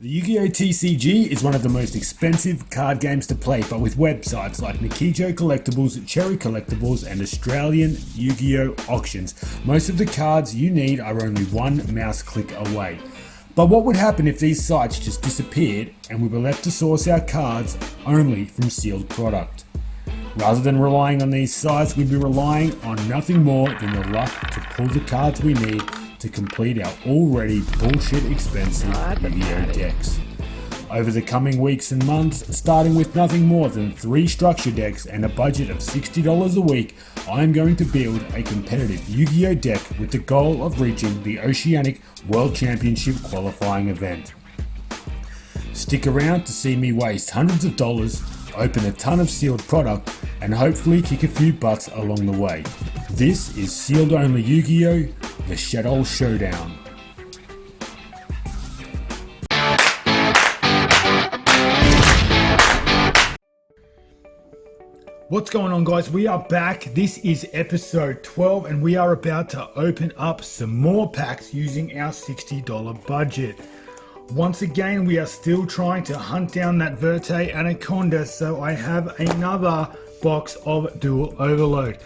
The Yu-Gi-Oh! TCG is one of the most expensive card games to play, but with websites like Nikijo Collectibles, Cherry Collectibles, and Australian Yu-Gi-Oh! Auctions, most of the cards you need are only one mouse click away. But what would happen if these sites just disappeared and we were left to source our cards only from sealed product? Rather than relying on these sites, we'd be relying on nothing more than the luck to pull the cards we need to complete our already bullshit expensive Yu-Gi-Oh! Decks. Over the coming weeks and months, starting with nothing more than 3 structure decks and a budget of $60 a week, I am going to build a competitive Yu-Gi-Oh! Deck with the goal of reaching the Oceanic World Championship qualifying event. Stick around to see me waste hundreds of dollars, open a ton of sealed product, and hopefully kick a few butts along the way. This is sealed only Yu-Gi-Oh! The Shaddoll Showdown. What's going on, guys? We are back. This is episode 12 and we are about to open up some more packs using our $60 budget. Once again, we are still trying to hunt down that Verte Anaconda, so I have another box of Duel Overload.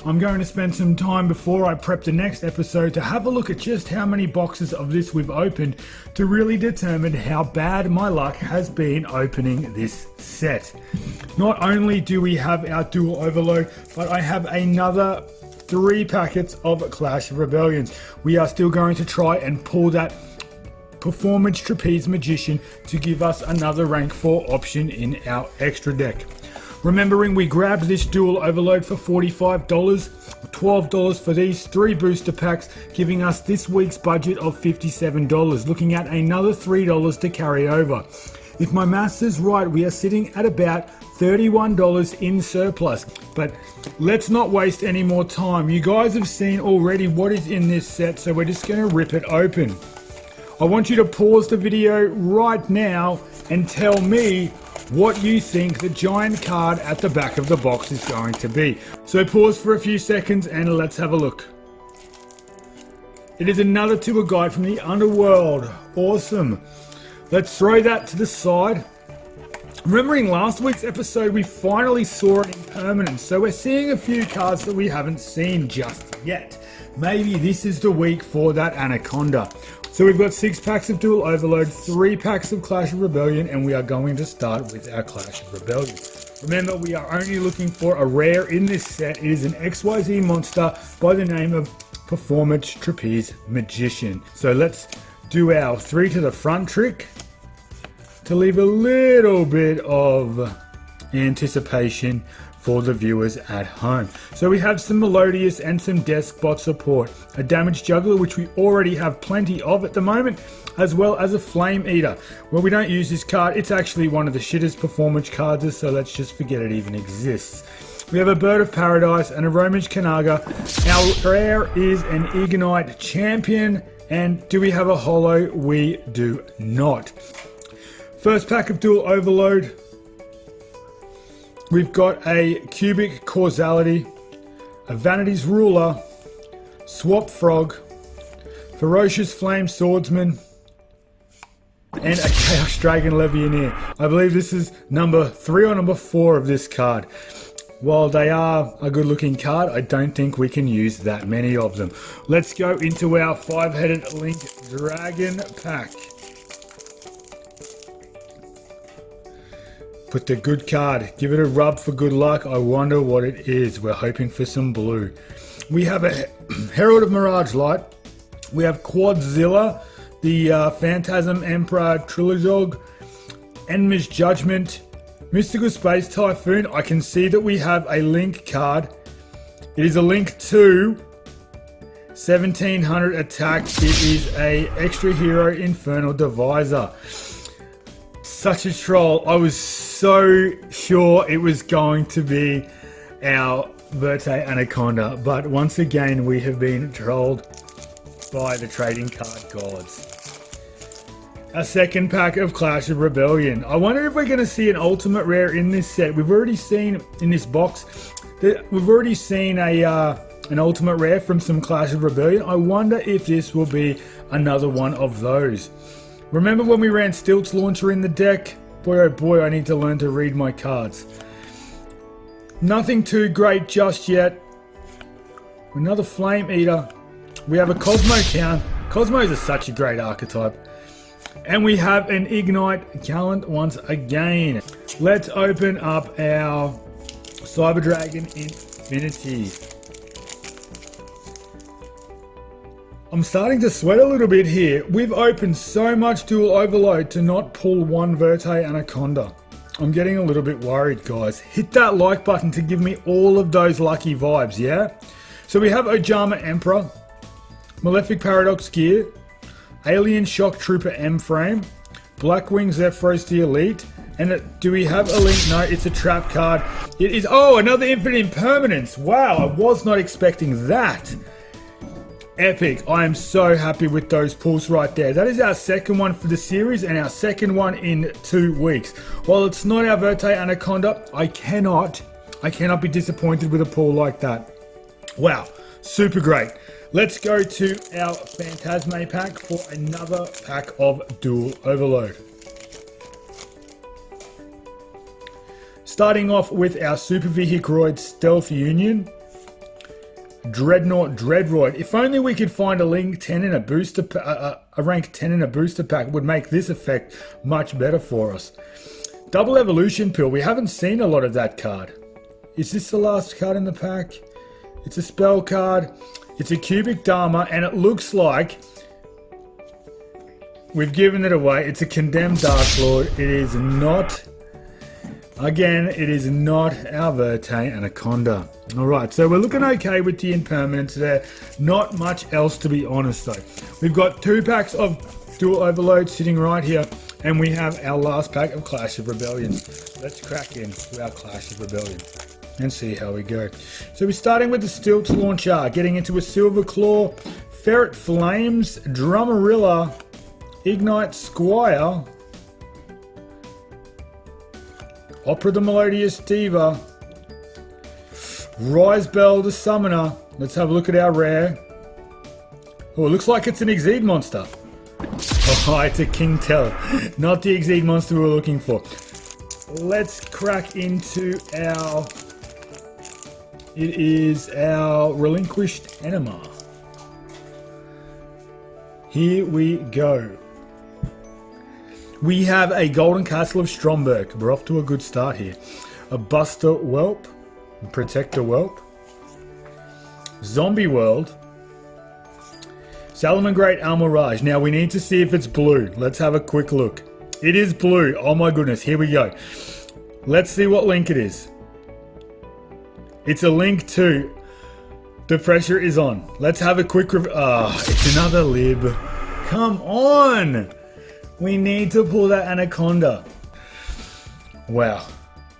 I'm going to spend some time before I prep the next episode to have a look at just how many boxes of this we've opened to really determine how bad my luck has been opening this set. Not only do we have our Duel Overload, but I have another 3 packets of Clash of Rebellions. We are still going to try and pull that Performance Trapeze Magician to give us another rank 4 option in our extra deck. Remembering we grabbed this Duel Overload for $45, $12 for these 3 booster packs, giving us this week's budget of $57, looking at another $3 to carry over. If my maths is right, we are sitting at about $31 in surplus, but let's not waste any more time. You guys have seen already what is in this set, so we're just going to rip it open. I want you to pause the video right now and tell me what you think the giant card at the back of the box is going to be. So pause for a few seconds and let's have a look. It is another tour guide from the Underworld. Awesome. Let's throw that to the side. Remembering last week's episode, we finally saw it in permanence, so we're seeing a few cards that we haven't seen just yet. Maybe this is the week for that Anaconda. So we've got 6 packs of Duel Overload, 3 packs of Clash of Rebellion, and we are going to start with our Clash of Rebellion. Remember, we are only looking for a rare in this set. It is an XYZ monster by the name of Performance Trapeze Magician. So let's do our 3 to the front trick to leave a little bit of anticipation for the viewers at home. So we have some Melodious and some Deskbot support, a Damage Juggler, which we already have plenty of at the moment, as well as a Flame Eater. Well, we don't use this card. It's actually one of the shittest performance cards, so let's just forget it even exists. We have a Bird of Paradise and a Romage Kanaga. Our rare is an Ignite Champion, and do we have a holo? We do not. First pack of Duel Overload. We've got a Cubic Causality, a Vanity's Ruler, Swap Frog, Ferocious Flame Swordsman, and a Chaos Dragon Levianeer. I believe this is number 3 or number 4 of this card. While they are a good looking card, I don't think we can use that many of them. Let's go into our 5-headed Link Dragon pack. Put the good card, give it a rub for good luck. I wonder what it is. We're hoping for some blue. We have a Herald of Mirage Light. We have Quadzilla, the Phantasm Emperor Trilogog, Enmy's Judgment, Mystical Space Typhoon. I can see that we have a Link card. It is a Link 2, 1700 attack. It is a Extra Hero Infernal Deviser. Such a troll. I was so sure it was going to be our Verte Anaconda, but once again we have been trolled by the trading card gods. A second pack of Clash of Rebellion. I wonder if we're going to see an ultimate rare in this set. We've already seen in this box that we've already seen an ultimate rare from some Clash of Rebellion. I wonder if this will be another one of those. Remember when we ran Stilts Launcher in the deck? Boy oh boy, I need to learn to read my cards. Nothing too great just yet. Another Flame Eater. We have a Cosmo Town. Cosmos are such a great archetype. And we have an Ignite Gallant once again. Let's open up our Cyber Dragon Infinity. I'm starting to sweat a little bit here. We've opened so much Dual Overload to not pull one Verte Anaconda. I'm getting a little bit worried, guys. Hit that like button to give me all of those lucky vibes, yeah? So we have Ojama Emperor, Malefic Paradox Gear, Alien Shock Trooper M-Frame, Blackwing Zephyros the Elite, and do we have a link? No, it's a trap card. It is, oh, another Infinite Impermanence. Wow, I was not expecting that. Epic. I am so happy with those pulls right there. That is our second one for the series and our second one in 2 weeks. While it's not our Verte Anaconda, I cannot be disappointed with a pull like that. Wow, super great. Let's go to our Phantasme pack for another pack of Dual Overload. Starting off with our Super Vehicroid Stealth Union. Dreadnought Dreadroid. If only we could find a link 10 in a booster, a rank 10 in a booster pack would make this effect much better for us. Double Evolution Pill. We haven't seen a lot of that card. Is this the last card in the pack? It's a spell card. It's a Cubic Dharma, and it looks like we've given it away. It's a Condemned Dark Lord. It is not. Again, it is not our Verte Anaconda. Alright, so we're looking okay with the impermanence there. Not much else, to be honest, though. We've got 2 packs of Dual Overload sitting right here, and we have our last pack of Clash of Rebellion. Let's crack into our Clash of Rebellion and see how we go. So we're starting with the Stilts Launcher, getting into a Silver Claw, Ferret Flames, Drummerilla, Ignite Squire, Opera the Melodious Diva, Rise Bell the Summoner. Let's have a look at our rare. Oh, it looks like it's an Exceed monster. Oh, it's a King Tell. Not the Exceed monster we were looking for. Let's crack into our... It is our Relinquished Enema. Here we go. We have a Golden Castle of Stromberg. We're off to a good start here. A Buster Whelp. Protector Whelp. Zombie World. Salamangreat Almirage. Now we need to see if it's blue. Let's have a quick look. It is blue. Oh my goodness. Here we go. Let's see what link it is. It's a link to The Pressure Is On. Let's have a quick it's another lib. Come on. We need to pull that Anaconda. Wow.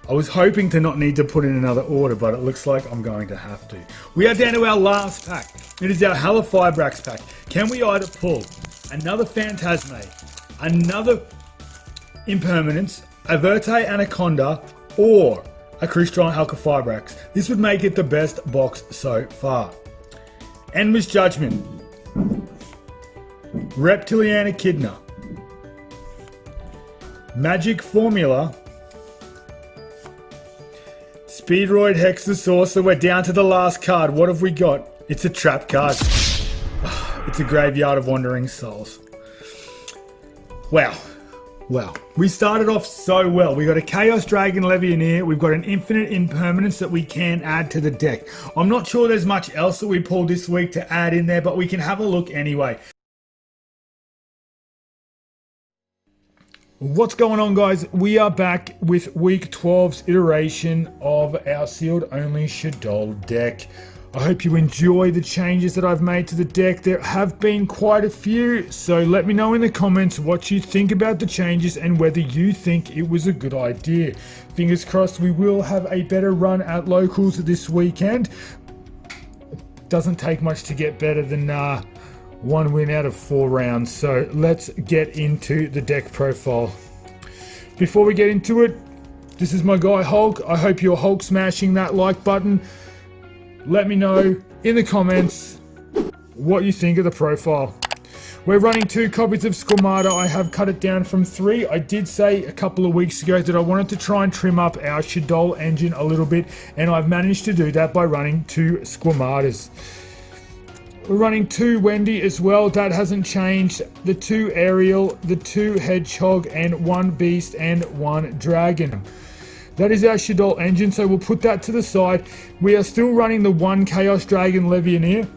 I was hoping to not need to put in another order, but it looks like I'm going to have to. We are down to our last pack. It is our Halifibrax pack. Can we either pull another Phantasme, another Impermanence, a Verte Anaconda, or a Crystron Halifibrax? This would make it the best box so far. Endless Judgment, Reptilian Echidna, Magic Formula, Speedroid Hexasaur. So we're down to the last card. What have we got? It's a trap card. It's a Graveyard of Wandering Souls. Wow. Wow. We started off so well. We got a Chaos Dragon Levianeer. We've got an Infinite Impermanence that we can add to the deck. I'm not sure there's much else that we pulled this week to add in there, but we can have a look anyway. What's going on, guys? We are back with week 12's iteration of our sealed only Shaddoll deck. I hope you enjoy the changes that I've made to the deck. There have been quite a few, so let me know in the comments what you think about the changes and whether you think it was a good idea. Fingers crossed we will have a better run at locals this weekend. It doesn't take much to get better than 1 win out of 4 rounds. So let's get into the deck profile. Before we get into it, this is my guy Hulk. I hope you're Hulk smashing that like button. Let me know in the comments what you think of the profile. We're running 2 copies of Squamata. I have cut it down from 3. I did say a couple of weeks ago that I wanted to try and trim up our Shaddoll engine a little bit, and I've managed to do that by running 2 Squamatas. We're running 2 Wendi as well, that hasn't changed. The 2 Ariel, the 2 Hedgehog, and 1 Beast and 1 Dragon. That is our Shaddoll engine, so we'll put that to the side. We are still running the 1 Chaos Dragon Levianeer.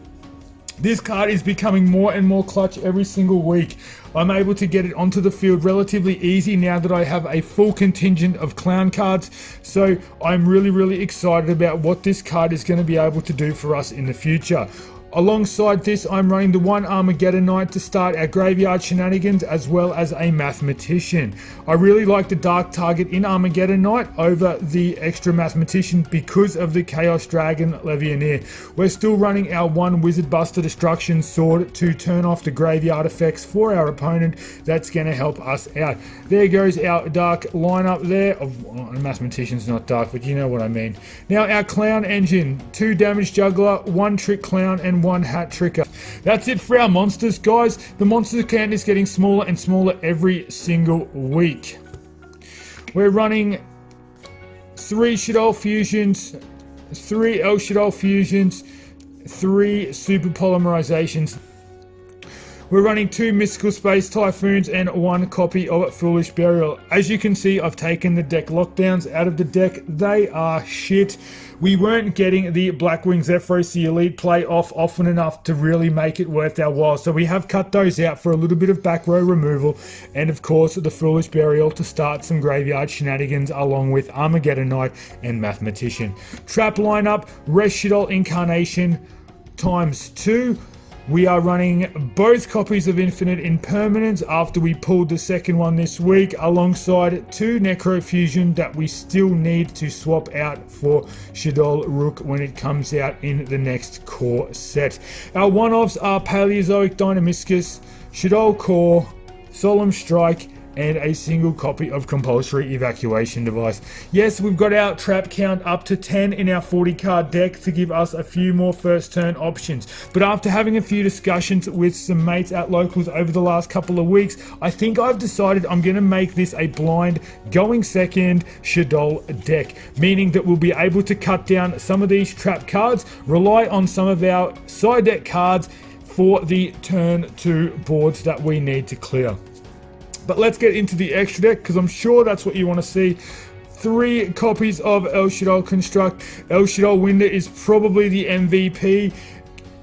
This card is becoming more and more clutch every single week. I'm able to get it onto the field relatively easy now that I have a full contingent of clown cards. So I'm really excited about what this card is going to be able to do for us in the future. Alongside this, I'm running the 1 Armageddon Knight to start our graveyard shenanigans, as well as a Mathematician. I really like the Dark Target in Armageddon Knight over the extra Mathematician because of the Chaos Dragon Levianeer. We're still running our 1 Wizard Buster Destruction Sword to turn off the graveyard effects for our opponent. That's going to help us out. There goes our dark lineup there. Mathematician's not dark, but you know what I mean. Now our Clown engine, 2 Damage Juggler, 1 Trick Clown, and 1 Hat Tricker. That's it for our monsters, guys. The monster count is getting smaller and smaller every single week. We're running 3 Shaddoll Fusions, 3 Naelshaddoll Fusions, 3 Super Polymerizations. We're running 2 Mystical Space Typhoons and 1 copy of Foolish Burial. As you can see, I've taken the deck lockdowns out of the deck. They are shit. We weren't getting the Blackwing Zephyros, the Elite play off often enough to really make it worth our while. So we have cut those out for a little bit of back row removal. And of course, the Foolish Burial to start some graveyard shenanigans along with Armageddon Knight and Mathematician. Trap lineup, Reeshaddoll Incarnation times 2. We are running both copies of Infinite Impermanence after we pulled the second one this week, alongside 2 Necrofusion that we still need to swap out for Shaddoll Rook when it comes out in the next core set. Our one-offs are Paleozoic Dynamiscus, Shaddoll Core, Solemn Strike, and a single copy of Compulsory Evacuation Device. Yes, we've got our trap count up to 10 in our 40 card deck to give us a few more first turn options. But after having a few discussions with some mates at locals over the last couple of weeks, I think I've decided I'm going to make this a blind going second Shaddoll deck, meaning that we'll be able to cut down some of these trap cards, rely on some of our side deck cards for the turn 2 boards that we need to clear. But let's get into the extra deck, because I'm sure that's what you want to see. 3 copies of Naelshaddoll Construct. Naelshaddoll Wendi is probably the MVP.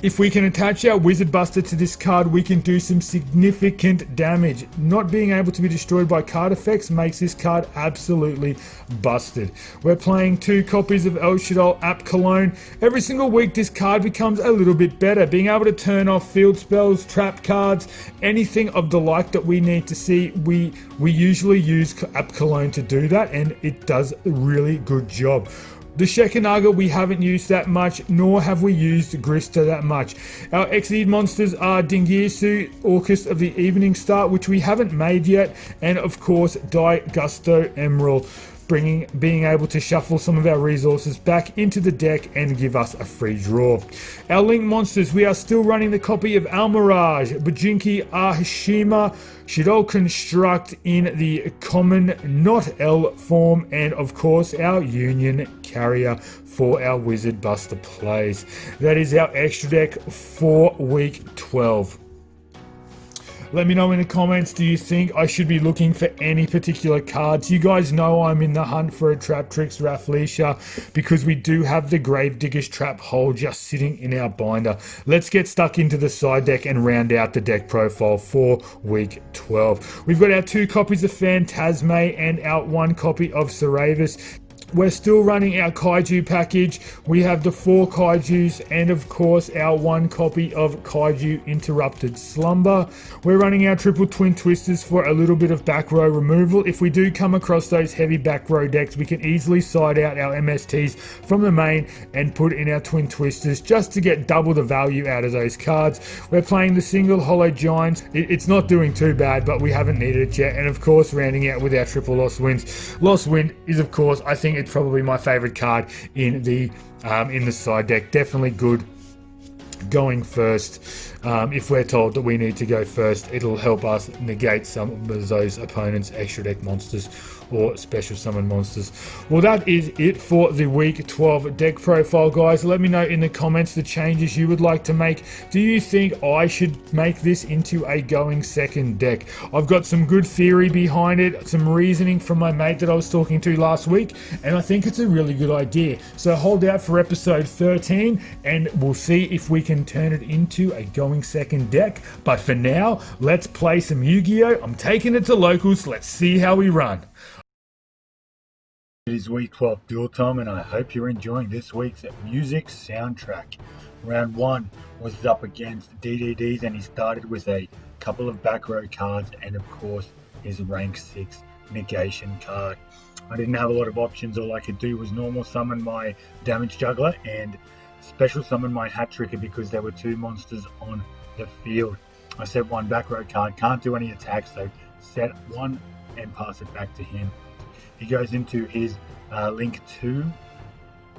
If we can attach our Wizard Buster to this card, we can do some significant damage. Not being able to be destroyed by card effects makes this card absolutely busted. We're playing 2 copies of Naelshaddoll App Cologne. Every single week this card becomes a little bit better. Being able to turn off field spells, trap cards, anything of the like that we need to see, we usually use App Cologne to do that, and it does a really good job. The Shekinaga we haven't used that much, nor have we used Grista that much. Our Exceed monsters are Dingirsu, Orcus of the Evening Star, which we haven't made yet, and of course Die Gusto Emerald, being able to shuffle some of our resources back into the deck and give us a free draw. Our Link monsters, we are still running the copy of Almirage, Bajinki Ahishima, Shaddoll Construct in the common not L form, and of course our Union Carrier for our Wizard Buster plays. That is our extra deck for week 12. Let me know in the comments, do you think I should be looking for any particular cards? You guys know I'm in the hunt for a Traptrix Rafflesia because we do have the Gravedigger's Trap Hole just sitting in our binder. Let's get stuck into the side deck and round out the deck profile for week 12. We've got our 2 copies of Phantasme and our 1 copy of Saravis. We're still running our Kaiju package. We have the 4 Kaijus and of course our 1 copy of Kaiju Interrupted Slumber. We're running our triple twin twisters for a little bit of back row removal. If we do come across those heavy back row decks, we can easily side out our MSTs from the main and put in our twin twisters just to get double the value out of those cards. We're playing the single Hollow Giants. It's not doing too bad, but we haven't needed it yet. And of course rounding out with our triple Lost Winds. Lost Wind is of course, I think it's probably my favorite card in the side deck. Definitely good going first. If we're told that we need to go first, it'll help us negate some of those opponents' extra deck monsters or special summon monsters. Well, that is it for the week 12 deck profile, guys. Let me know in the comments the changes you would like to make. Do you think I should make this into a going second deck? I've got some good theory behind it, some reasoning from my mate that I was talking to last week, and I think it's a really good idea. So hold out for episode 13 and we'll see if we can turn it into a going second deck. But for now, let's play some Yu-Gi-Oh! I'm taking it to locals. Let's see how we run. It is week 12 duel time, and I hope you're enjoying this week's music soundtrack. Round 1 was up against DDDs, and he started with a couple of back row cards and of course his rank 6 negation card. I didn't have a lot of options. All I could do was normal summon my damage juggler and special summon my hat tricker because there were 2 monsters on the field. I set 1 back row card, can't do any attacks, so set 1 and pass it back to him. He goes into his Link 2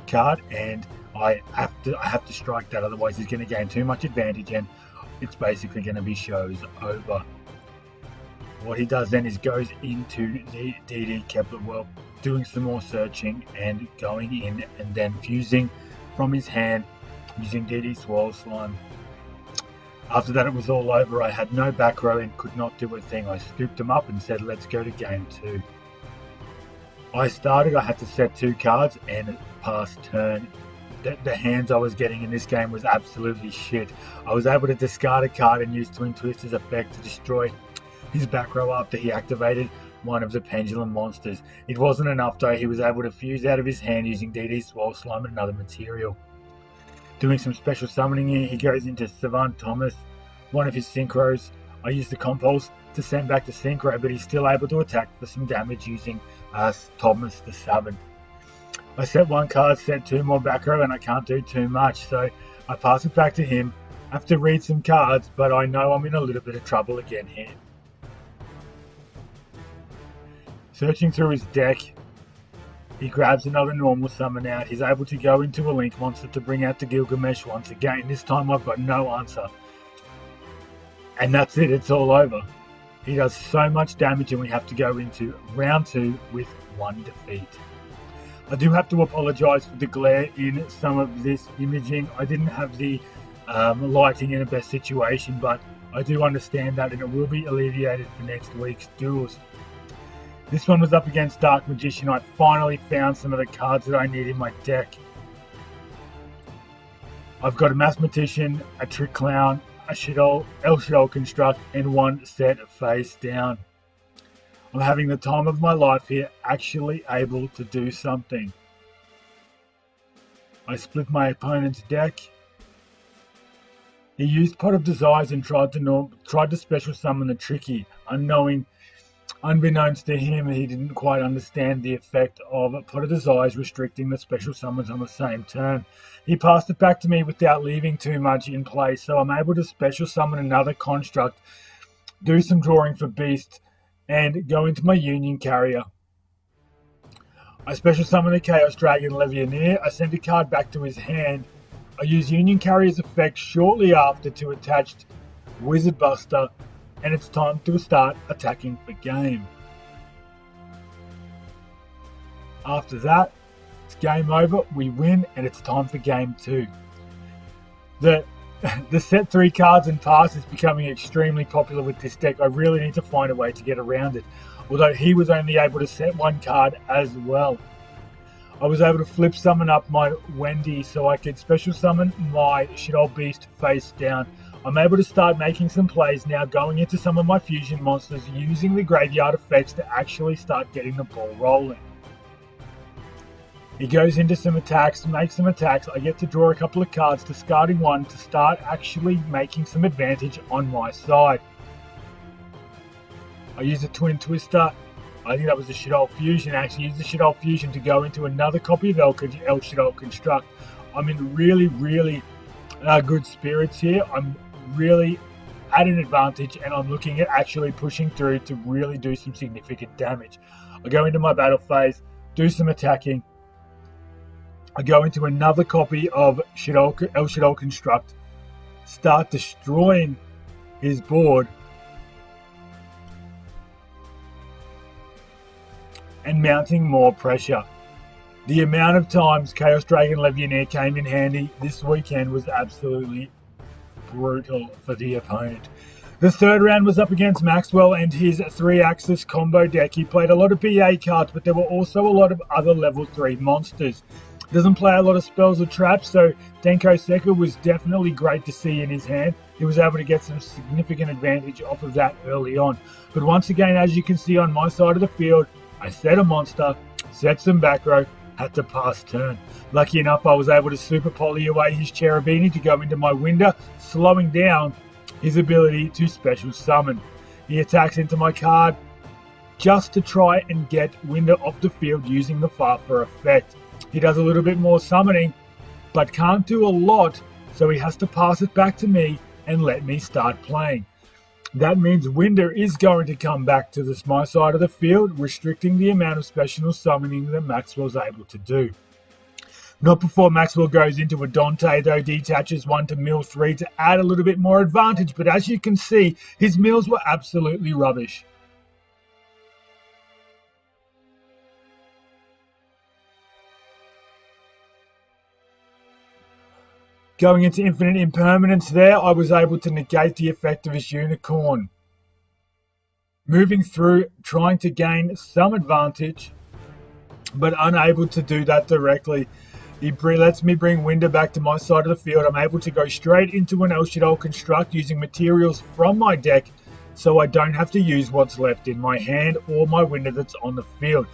card, and I have to strike that, otherwise he's going to gain too much advantage and it's basically going to be show's over. What he does then is goes into the DD Kepler Well, doing some more searching and going in and then fusing from his hand using DD Swirl Slime. After that it was all over. I had no back row and could not do a thing. I scooped him up and said let's go to game 2. I had to set 2 cards and pass turn. The hands I was getting in this game was absolutely shit. I was able to discard a card and use Twin Twister's effect to destroy his back row after he activated one of the pendulum monsters. It wasn't enough though. He was able to fuse out of his hand using DD Swirl Slime and another material. Doing some special summoning here, he goes into Savant Thomas, one of his synchros. I used the Compulse to send back the synchro, but he's still able to attack for some damage using Thomas the Savant. I set 1 card, set 2 more back row, and I can't do too much, so I pass it back to him. I have to read some cards, but I know I'm in a little bit of trouble again here. Searching through his deck, he grabs another normal summon out. He's able to go into a Link monster to bring out the Gilgamesh once again. This time I've got no answer. And that's it, it's all over. He does so much damage and we have to go into round 2 with 1 defeat. I do have to apologise for the glare in some of this imaging. I didn't have the lighting in the best situation, but I do understand that and it will be alleviated for next week's duels. This one was up against Dark Magician. I finally found some of the cards that I need in my deck. I've got a Mathematician, a Trick Clown, a Naelshaddoll Construct, and 1 set face down. I'm having the time of my life here, actually able to do something. I split my opponent's deck. He used Pot of Desires and tried to special summon the Tricky. Unbeknownst to him, he didn't quite understand the effect of Pot of Desires restricting the special summons on the same turn. He passed it back to me without leaving too much in play, so I'm able to special summon another construct, do some drawing for Beast, and go into my Union Carrier. I special summon the Chaos Dragon Levianeer. I send a card back to his hand. I use Union Carrier's effect shortly after to attach Wizard Buster, and it's time to start attacking for game. After that, it's game over, we win, and it's time for game 2. The set 3 cards and pass is becoming extremely popular with this deck. I really need to find a way to get around it, although he was only able to set 1 card as well. I was able to flip summon up my Wendi so I could special summon my Shaddoll Beast face down. I'm able to start making some plays now, going into some of my fusion monsters, using the graveyard effects to actually start getting the ball rolling. He goes into some attacks, makes some attacks. I get to draw a couple of cards, discarding 1 to start actually making some advantage on my side. I use a Twin Twister. I think that was the Shaddoll Fusion. I actually used the Shaddoll Fusion to go into another copy of Naelshaddoll Construct. I'm in really good spirits here. I'm really at an advantage and I'm looking at actually pushing through to really do some significant damage. I go into my battle phase, do some attacking. I go into another copy of Naelshaddoll Construct, start destroying his board and mounting more pressure. The amount of times Chaos Dragon Levianeer came in handy this weekend was absolutely brutal for the opponent. The third round was up against Maxwell and his 3-axis combo deck. He played a lot of BA cards, but there were also a lot of other level 3 monsters. Doesn't play a lot of spells or traps, so Denko Sekka was definitely great to see in his hand. He was able to get some significant advantage off of that early on. But once again, as you can see on my side of the field, I set a monster, set some back row, had to pass turn. Lucky enough, I was able to super poly away his Cherubini to go into my window, slowing down his ability to special summon. He attacks into my card just to try and get Winder off the field using the Farfa effect. He does a little bit more summoning, but can't do a lot, so he has to pass it back to me and let me start playing. That means Winder is going to come back to my side of the field, restricting the amount of special summoning that Maxwell's able to do. Not before Maxwell goes into a Dante, though, detaches 1 to mill 3 to add a little bit more advantage, but as you can see, his mills were absolutely rubbish. Going into Infinite Impermanence there, I was able to negate the effect of his Unicorn. Moving through, trying to gain some advantage, but unable to do that directly. He lets me bring Winder back to my side of the field. I'm able to go straight into an Naelshaddoll construct using materials from my deck, so I don't have to use what's left in my hand or my Winder that's on the field.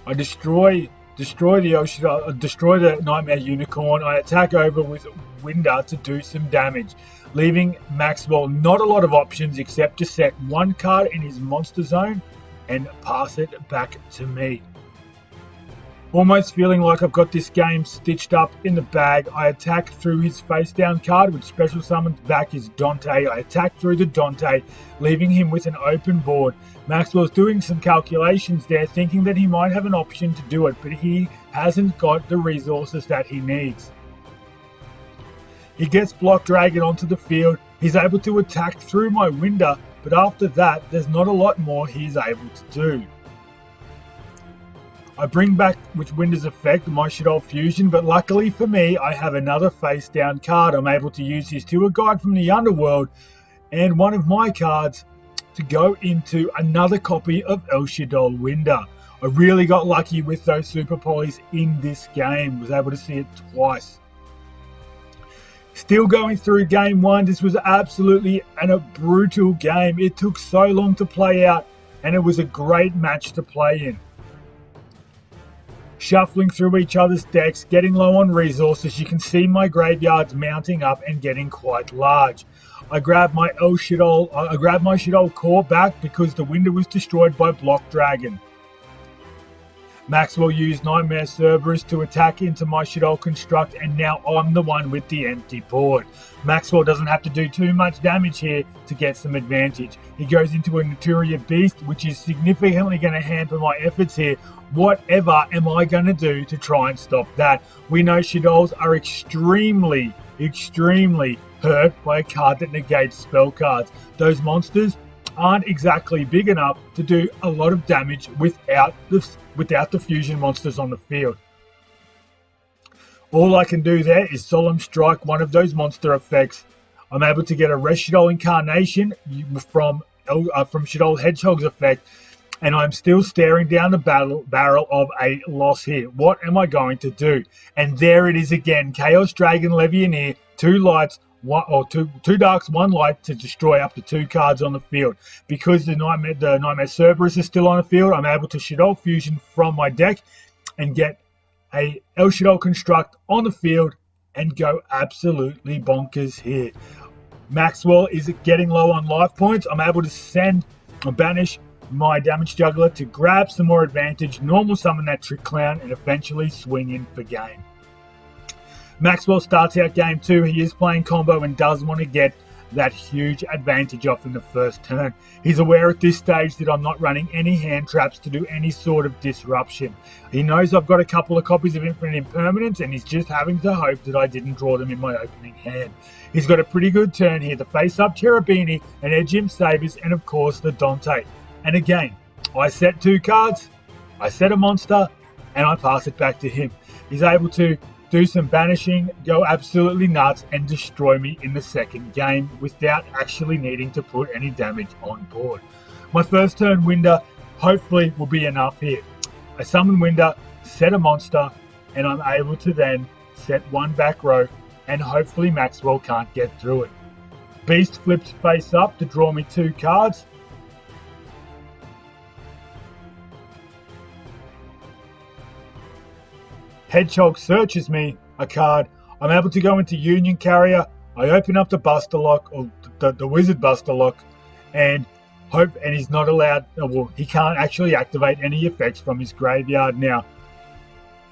I destroy the Nightmare Unicorn. I attack over with Winder to do some damage, leaving Maxwell not a lot of options except to set 1 card in his monster zone and pass it back to me. Almost feeling like I've got this game stitched up in the bag, I attack through his face down card, which special summons back his Dante. I attack through the Dante, leaving him with an open board. Maxwell's doing some calculations there, thinking that he might have an option to do it, but he hasn't got the resources that he needs. He gets Block Dragon onto the field. He's able to attack through my Winder, but after that, there's not a lot more he's able to do. I bring back, with Winder's effect, my Shaddoll Fusion, but luckily for me, I have another face down card. I'm able to use his Tour Guide from the Underworld and one of my cards to go into another copy of Naelshaddoll Wendi. I really got lucky with those super polys in this game. Was able to see it twice. Still going through game 1. This was absolutely a brutal game. It took so long to play out, and it was a great match to play in. Shuffling through each other's decks, getting low on resources. You can see my graveyards mounting up and getting quite large. I grabbed my Shaddoll core back because the window was destroyed by Block Dragon. Maxwell used Nightmare Cerberus to attack into my Shaddoll construct, and now I'm the one with the empty board. Maxwell doesn't have to do too much damage here to get some advantage. He goes into a Naturia Beast, which is significantly going to hamper my efforts here. Whatever am I going to do to try and stop that? We know Shaddolls are extremely hurt by a card that negates spell cards. Those monsters aren't exactly big enough to do a lot of damage without the fusion monsters on the field. All I can do there is Solemn Strike one of those monster effects. I'm able to get a Reeshaddoll Incarnation from Shaddoll Hedgehog's effect, and I'm still staring down the barrel of a loss here. What am I going to do? And there it is again. Chaos Dragon Levianeer, 2 lights, two darks, 1 light to destroy up to 2 cards on the field. Because the Nightmare Cerberus is still on the field, I'm able to Shaddoll Fusion from my deck and get a Naelshaddoll Construct on the field and go absolutely bonkers here. Maxwell is getting low on life points. I'm able to banish my Damage Juggler to grab some more advantage, normal summon that Trick Clown, and eventually swing in for game. Maxwell starts out game 2. He is playing combo and does want to get that huge advantage off in the first turn. He's aware at this stage that I'm not running any hand traps to do any sort of disruption. He knows I've got a couple of copies of Infinite Impermanence, and he's just having to hope that I didn't draw them in my opening hand. He's got a pretty good turn here. The face-up Cherubini and Edgim Sabers, and of course the Dante. And again, I set 2 cards, I set a monster, and I pass it back to him. He's able to do some banishing, go absolutely nuts, and destroy me in the second game without actually needing to put any damage on board. My first turn Winder hopefully will be enough here. I summon Winder, set a monster, and I'm able to then set 1 back row, and hopefully Maxwell can't get through it. Beast flips face up to draw me 2 cards. Hedgehog searches me a card. I'm able to go into Union Carrier. I open up the Buster Lock, or the Wizard Buster Lock, and he's not allowed, well, he can't actually activate any effects from his graveyard now.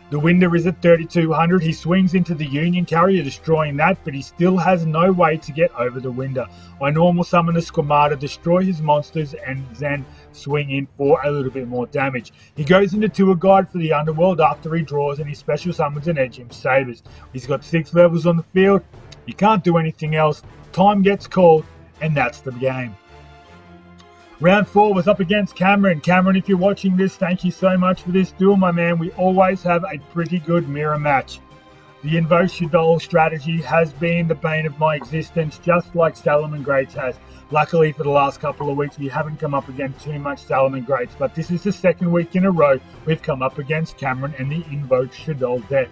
The Winder is at 3200. He swings into the Union Carrier, destroying that, but he still has no way to get over the Winder. I normal summon the Squamata, destroy his monsters, and then swing in for a little bit more damage. He goes into Tour Guide for the Underworld after he draws, and he special summons an Edgim Sabers. He's got 6 levels on the field. You can't do anything else. Time gets called, and that's the game. Round 4 was up against Cameron. Cameron, if you're watching this, thank you so much for this duel, my man. We always have a pretty good mirror match. The Invoke Shaddoll strategy has been the bane of my existence, just like Salamangreats has. Luckily, for the last couple of weeks, we haven't come up against too much Salamangreats, but this is the second week in a row we've come up against Cameron and the Invoke Shaddoll deck.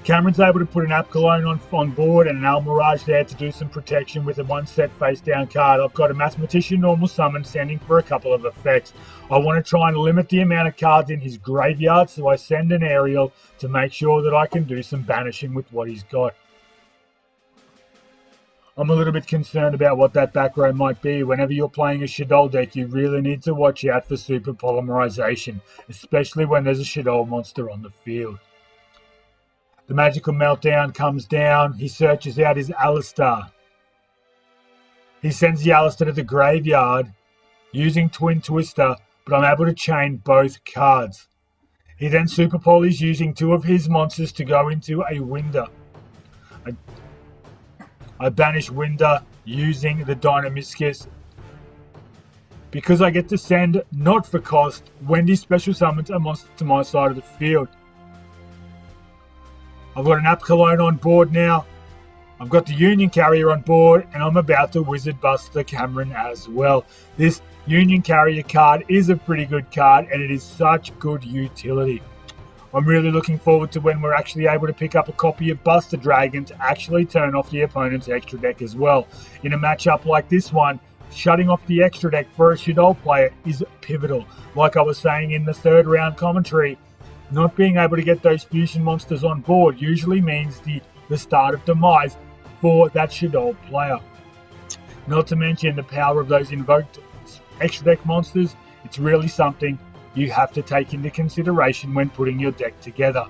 Cameron's able to put an Apcalone on board and an Almirage there to do some protection with a 1-set face-down card. I've got a Mathematician normal summon sending for a couple of effects. I want to try and limit the amount of cards in his graveyard, so I send an Ariel to make sure that I can do some banishing with what he's got. I'm a little bit concerned about what that back row might be. Whenever you're playing a Shaddoll deck, you really need to watch out for super polymerization, especially when there's a Shaddoll monster on the field. The Magical Meltdown comes down. He searches out his Alistar. He sends the Alistar to the graveyard using Twin Twister, but I'm able to chain both cards. He then super polys using 2 of his monsters to go into a Winder. I banish Winder using the Dynamiscus. Because I get to send, not for cost, Wendi special summons a monster to my side of the field. I've got an Apcalone on board now. I've got the Union Carrier on board, and I'm about to Wizard Buster Cameron as well. This Union Carrier card is a pretty good card, and it is such good utility. I'm really looking forward to when we're actually able to pick up a copy of Buster Dragon to actually turn off the opponent's extra deck as well. In a matchup like this one, shutting off the extra deck for a Shaddoll player is pivotal. Like I was saying in the 3rd round commentary, not being able to get those fusion monsters on board usually means the start of demise for that Shaddoll player. Not to mention the power of those invoked extra deck monsters. It's really something you have to take into consideration when putting your deck together.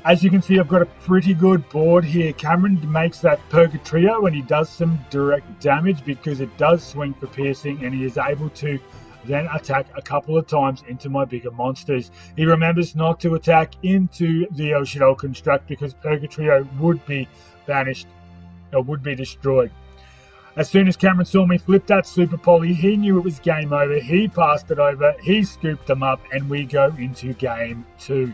As you can see, I've got a pretty good board here. Cameron makes that Purgatrio and he does some direct damage because it does swing for piercing, and he is able to then attack a couple of times into my bigger monsters. He remembers not to attack into the Shaddoll construct because Purgatrio would be banished, or would be destroyed. As soon as Cameron saw me flip that Super Poly, he knew it was game over. He passed it over, he scooped them up, and we go into game 2.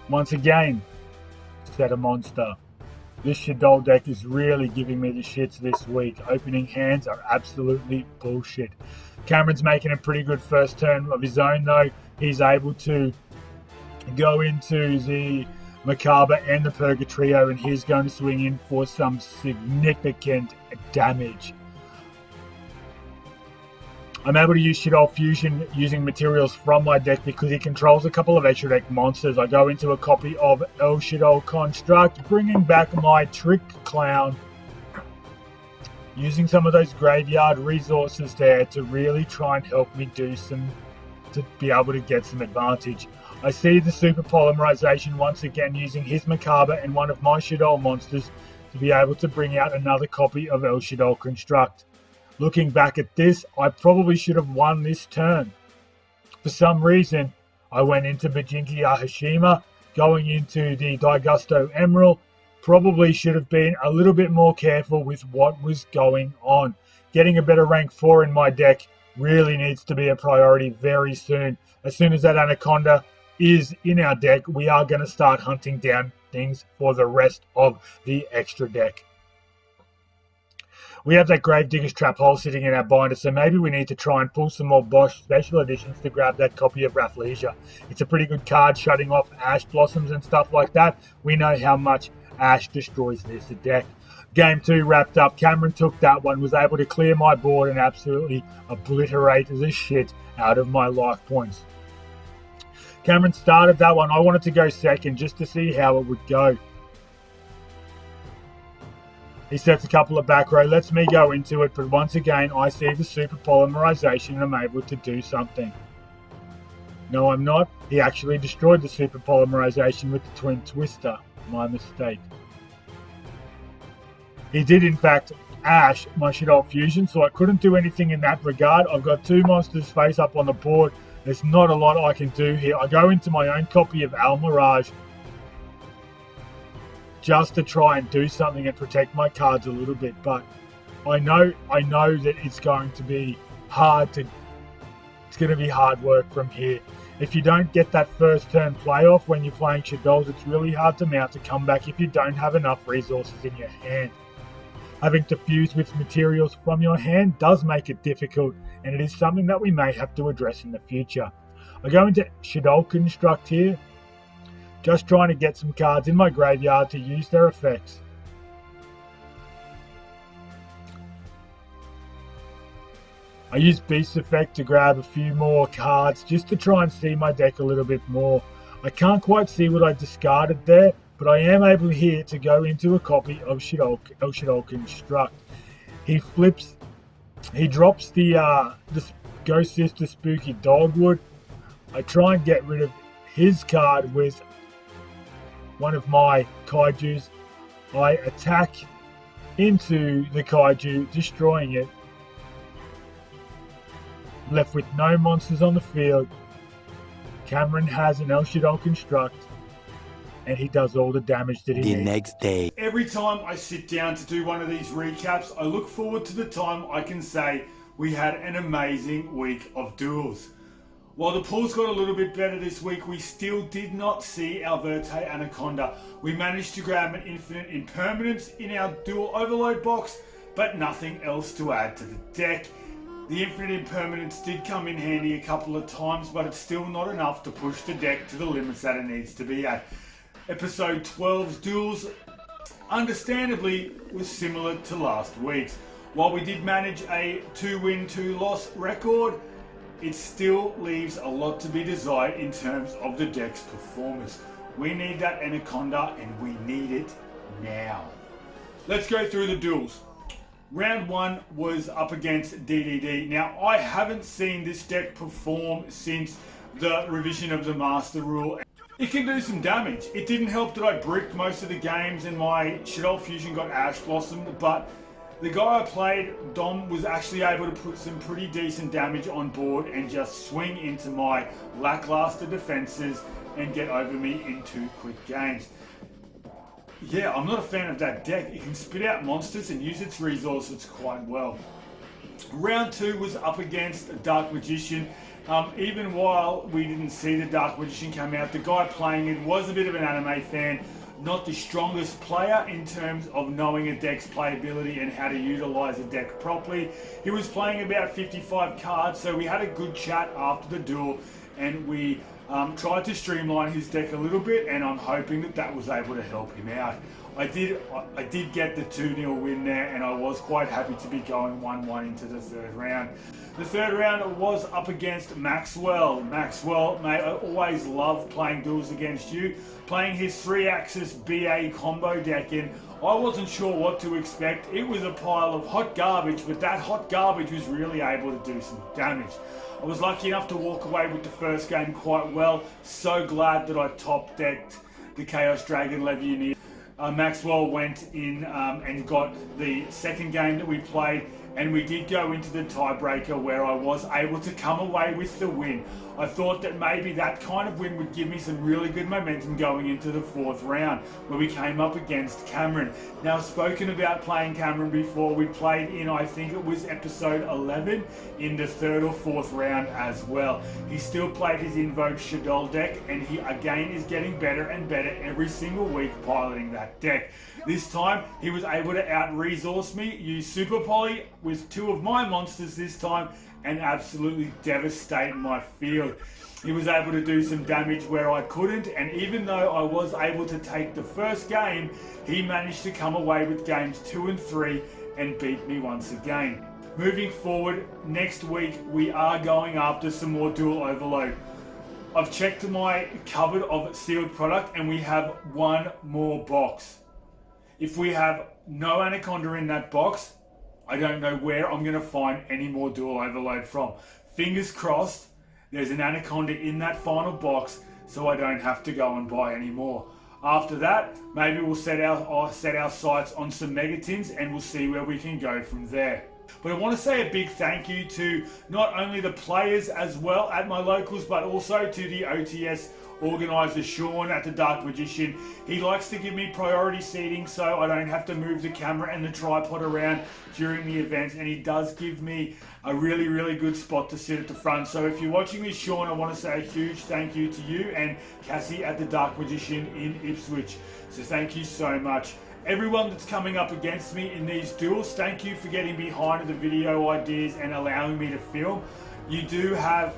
Once again, set a monster. This Shaddoll deck is really giving me the shits this week. Opening hands are absolutely bullshit. Cameron's making a pretty good first turn of his own though. He's able to go into the Macabre and the Purgatrio, and he's going to swing in for some significant damage. I'm able to use Shaddoll Fusion using materials from my deck because he controls a couple of extra deck monsters. I go into a copy of Shaddoll Construct, bringing back my Trick Clown, using some of those graveyard resources there to really try and help me do some, to be able to get some advantage. I see the super polymerization once again, using his Macabre and one of my Shaddoll monsters to be able to bring out another copy of Naelshaddoll Construct. Looking back at this, I probably should have won this turn. For some reason, I went into Bajinki Ahashima, going into the Daigusto Emerald. Probably should have been a little bit more careful with what was going on. Getting a better rank 4 in my deck really needs to be a priority very soon. As soon as that Anaconda is in our deck, we are going to start hunting down things for the rest of the extra deck. We have that Gravedigger's Trap Hole sitting in our binder, so maybe we need to try and pull some more Bosch special editions to grab that copy of Rafflesia. It's a pretty good card, shutting off Ash Blossoms and stuff like that. We know how much Ash destroys this deck. Game 2 wrapped up. Cameron took that one, was able to clear my board and absolutely obliterate the shit out of my life points. Cameron started that one. I wanted to go second just to see how it would go. He sets a couple of back row, lets me go into it, but once again, I see the super polymerization and I'm able to do something. No, I'm not. He actually destroyed the super polymerization with the Twin Twister. My mistake. He did, in fact, Ash my Shaddoll Fusion, so I couldn't do anything in that regard. I've got two monsters face up on the board. There's not a lot I can do here. I go into my own copy of Al Mirage just to try and do something and protect my cards a little bit, but I know that it's going to be hard work from here. If you don't get that first turn playoff when you're playing Shaddolls, it's really hard to mount a comeback if you don't have enough resources in your hand. Having to fuse with materials from your hand does make it difficult, and it is something that we may have to address in the future. I go into Shaddoll Construct here, just trying to get some cards in my graveyard to use their effects. I use Beast Effect to grab a few more cards just to try and see my deck a little bit more. I can't quite see what I discarded there, but I am able here to go into a copy of Shaddoll Construct. He drops the Ghost Sister Spooky Dogwood. I try and get rid of his card with one of my Kaijus. I attack into the Kaiju, destroying it. Left with no monsters on the field. Cameron has an Naelshaddoll Construct, and he does all the damage that he needs. The next day. Every time I sit down to do one of these recaps, I look forward to the time I can say we had an amazing week of duels. While the pools got a little bit better this week, we still did not see our Verte Anaconda. We managed to grab an infinite impermanence in our dual overload box, but nothing else to add to the deck. The infinite impermanence did come in handy a couple of times, but it's still not enough to push the deck to the limits that it needs to be at. Episode 12's duels, understandably, was similar to last week's. While we did manage a 2-win, 2-loss record, it still leaves a lot to be desired in terms of the deck's performance. We need that Anaconda, and we need it now. Let's go through the duels. Round 1 was up against DDD. Now, I haven't seen this deck perform since the revision of the Master Rule. It can do some damage. It didn't help that I bricked most of the games and my Shaddoll Fusion got Ash Blossomed, but the guy I played, Dom, was actually able to put some pretty decent damage on board and just swing into my lackluster defenses and get over me in 2 quick games. Yeah, I'm not a fan of that deck. It can spit out monsters and use its resources quite well. Round 2 was up against Dark Magician. Even while we didn't see the Dark Magician come out, the guy playing it was a bit of an anime fan. Not the strongest player in terms of knowing a deck's playability and how to utilize a deck properly. He was playing about 55 cards, so we had a good chat after the duel, and we tried to streamline his deck a little bit, and I'm hoping that that was able to help him out. I did get the 2-0 win there, and I was quite happy to be going 1-1 into the third round. The third round was up against Maxwell. Maxwell, mate, I always love playing duels against you. Playing his 3-axis BA combo deck in, I wasn't sure what to expect. It was a pile of hot garbage, but that hot garbage was really able to do some damage. I was lucky enough to walk away with the first game quite well. So glad that I top decked the Chaos Dragon Levianeer. Maxwell went in and got the second game that we played, and we did go into the tiebreaker where I was able to come away with the win. I thought that maybe that kind of win would give me some really good momentum going into the fourth round where we came up against Cameron. Now, I've spoken about playing Cameron before. We played in, I think it was episode 11, in the third or fourth round as well. He still played his invoked Shaddoll deck, and he again is getting better and better every single week piloting that deck. This time, he was able to out-resource me, use Super Poly with two of my monsters this time, and absolutely devastate my field. He was able to do some damage where I couldn't, and even though I was able to take the first game, he managed to come away with games 2 and 3 and beat me once again. Moving forward, next week we are going after some more dual overload. I've checked my cupboard of sealed product and we have one more box. If we have no Anaconda in that box, I don't know where I'm going to find any more dual overload from. Fingers crossed there's an Anaconda in that final box so I don't have to go and buy any more. After that, maybe we'll set our sights on some Megatins and we'll see where we can go from there. But I want to say a big thank you to not only the players as well at my locals, but also to the OTS organizer Sean at the Dark Magician. He likes to give me priority seating so I don't have to move the camera and the tripod around during the event, and he does give me a really good spot to sit at the front. So if you're watching this, Sean, I want to say a huge thank you to you and Cassie at the Dark Magician in Ipswich. So thank you so much. Everyone that's coming up against me in these duels, thank you for getting behind the video ideas and allowing me to film. You do have,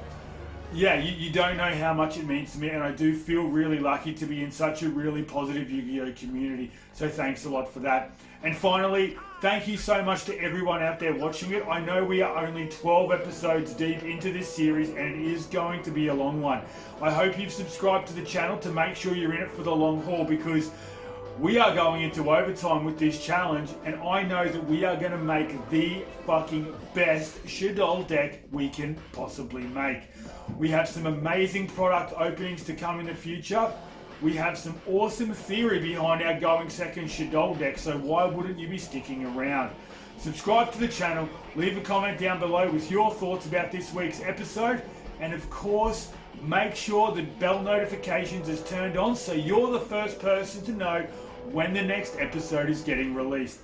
you don't know how much it means to me, and I do feel really lucky to be in such a really positive Yu-Gi-Oh community. So thanks a lot for that. And finally, thank you so much to everyone out there watching it. I know we are only 12 episodes deep into this series and it is going to be a long one. I hope you've subscribed to the channel to make sure you're in it for the long haul, because we are going into overtime with this challenge, and I know that we are going to make the fucking best Shaddoll deck we can possibly make. We have some amazing product openings to come in the future. We have some awesome theory behind our going second Shaddoll deck, so why wouldn't you be sticking around? Subscribe to the channel, leave a comment down below with your thoughts about this week's episode, and of course, make sure the bell notifications is turned on so you're the first person to know when the next episode is getting released.